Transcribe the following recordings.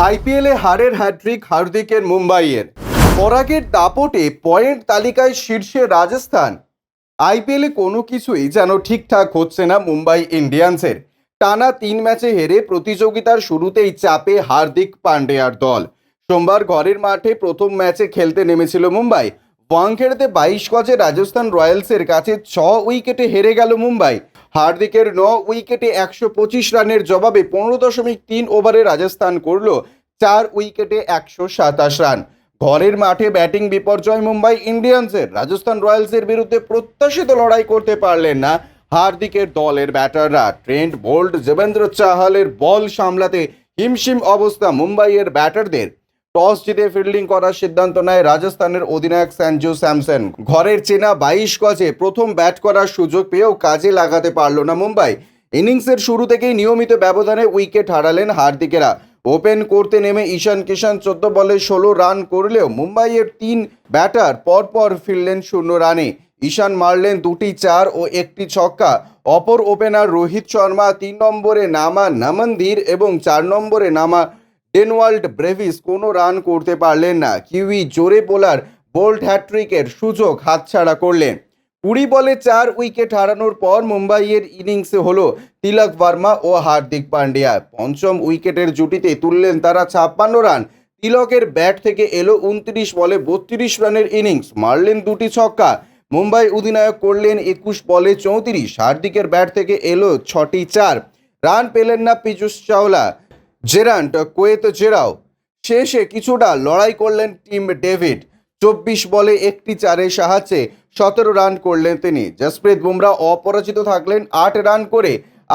আইপিএলে হারের হ্যাট্রিক হার্দিকের মুম্বাইয়ের। পরাগের দাপটে পয়েন্ট তালিকায় শীর্ষে রাজস্থান। আইপিএলে কোনো কিছুই যেন ঠিকঠাক হচ্ছে না মুম্বাই ইন্ডিয়ান্সের। টানা 3 ম্যাচে হেরে প্রতিযোগিতার শুরুতেই চাপে হার্দিক পান্ডিয়ার দল। সোমবার ঘরের মাঠে প্রথম ম্যাচে খেলতে নেমেছিল মুম্বাই। ওয়াংখেড়েতে 22 গজে রাজস্থান রয়্যালসের কাছে 6 উইকেটে হেরে গেল মুম্বাই। হার্দিকের 9 উইকেটে 125 রানের জবাবে 15.3 ওভারে রাজস্থান করল 4 উইকেটে 127 রান। ঘরের মাঠে ব্যাটিং বিপর্যয় মুম্বাই ইন্ডিয়ান্সের। রাজস্থান রয়্যালসের বিরুদ্ধে প্রত্যাশিত লড়াই করতে পারলেন না হার্দিকের দলের ব্যাটাররা। ট্রেন্ট বোল্ট, যুবেন্দ্র চাহালের বল সামলাতে হিমশিম অবস্থা মুম্বাইয়ের ব্যাটারদের। টস জিতে ফিল্ডিং করার সিদ্ধান্ত নেয় রাজস্থানের অধিনায়ক সঞ্জু স্যামসন। ঘরের চেনা 22 গজে প্রথম ব্যাট করার সুযোগ পেয়েও কাজে লাগাতে পারল না মুম্বাই। ইনিংসের শুরু থেকেই নিয়মিত ব্যবধানে উইকেট হারালেন হার্দিকেরা। ওপেন করতে নেমে ঈশান কিষান 14 বলে 16 রান করলেও মুম্বাইয়ের 3 ব্যাটার পরপর ফিরলেন 0 রানে। ঈশান মারলেন 2টি 4 ও 1টি ছক্কা। অপর ওপেনার রোহিত শর্মা, 3 নম্বরে নামা নমনদীর এবং 4 নম্বরে নামা ডেনওয়াল্ড ব্রেভিস কোনো রান করতে পারলেন না। কিউই জোরে বোলার বোল্ট হ্যাট্রিকের সুযোগ হাতছাড়া করলেন। 20 বলে 4 উইকেট হারানোর পর মুম্বাইয়ের ইনিংসে হলো তিলক ভার্মা ও হার্দিক পান্ডিয়া। পঞ্চম উইকেটের জুটিতে তুললেন তারা 56 রান। তিলকের ব্যাট থেকে এলো 29 বলে 32 রানের ইনিংস, মারলেন 2টি ছক্কা। মুম্বাই অধিনায়ক করলেন 21 বলে 34। হার্দিকের ব্যাট থেকে এলো 6টি 4। রান পেলেন না পীযুষ চাওলা, জেরান্ট কোয়েতজেরাও। শেষে কিছুটা লড়াই করলেন টিম ডেভিড। 24 বলে 1টি 4-এর সাহায্যে 17 রান করলেন তিনি। জসপ্রীত বুমরা অপরাজিত থাকলেন 8 রান করে।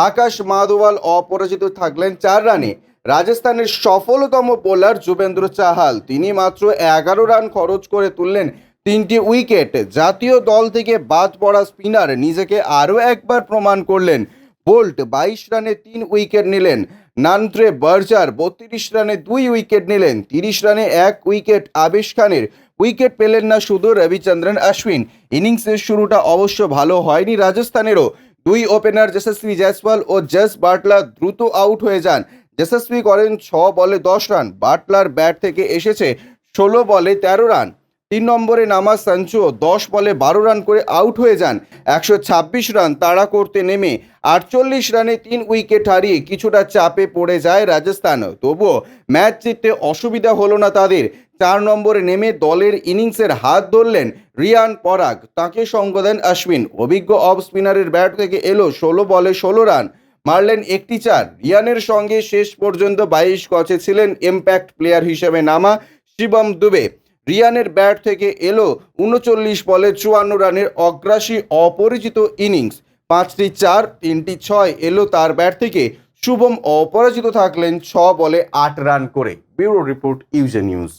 আকাশ মাদওয়াল অপরাজিত থাকলেন 4 রানে। রাজস্থানের সফলতম বোলার যুবেন্দ্র চাহাল, তিনি মাত্র 11 রান খরচ করে তুললেন 3টি উইকেট। জাতীয় দল থেকে বাদ পড়া স্পিনার নিজেকে আরও একবার প্রমাণ করলেন। বোল্ট 22 রানে 3 উইকেট নিলেন। নান্ত্রে বার্জার 32 রানে 2 উইকেট নিলেন। 30 রানে 1 উইকেট আবেশ খানের। উইকেট পেলেন না শুধু রবিচন্দ্রন অশ্বিন। ইনিংসের শুরুটা অবশ্য ভালো হয়নি রাজস্থানেরও। 2 ওপেনার যশস্বী জয়সওয়াল ও জস বাটলার দ্রুত আউট হয়ে যান। যশস্বী করেন 6 বলে 10 রান। বাটলার ব্যাট থেকে এসেছে 16 বলে 13 রান। 3 নম্বরে নামা সঞ্চু 10 বলে 12 রান করে আউট হয়ে যান। 126 রান তাড়া করতে নেমে 48 রানে 3 উইকেট হারিয়ে কিছুটা চাপে পড়ে যায় রাজস্থান। তবুও ম্যাচ জিততে অসুবিধা হলো না তাদের। 4 নম্বরে নেমে দলের ইনিংসের হাত ধরলেন রিয়ান পরাগ, তাকে সঙ্গ দেন অশ্বিন। অভিজ্ঞ অফ স্পিনারের ব্যাট থেকে এলো 16 বলে 16 রান, মারলেন 1টি 4। রিয়ানের সঙ্গে শেষ পর্যন্ত 22 গজে ছিলেন ইম্প্যাক্ট প্লেয়ার হিসেবে নামা শিবম দুবে। রিয়ানের ব্যাট থেকে এলো 39 বলে 54 রানের অগ্রাসী অপরিচিত ইনিংস। 5টি 4, 3টি 6 এলো তার ব্যাট থেকে। শুভম অপরাজিত থাকলেন 6 বলে 8 রান করে। ব্যুরো রিপোর্ট, ইউজে নিউজ।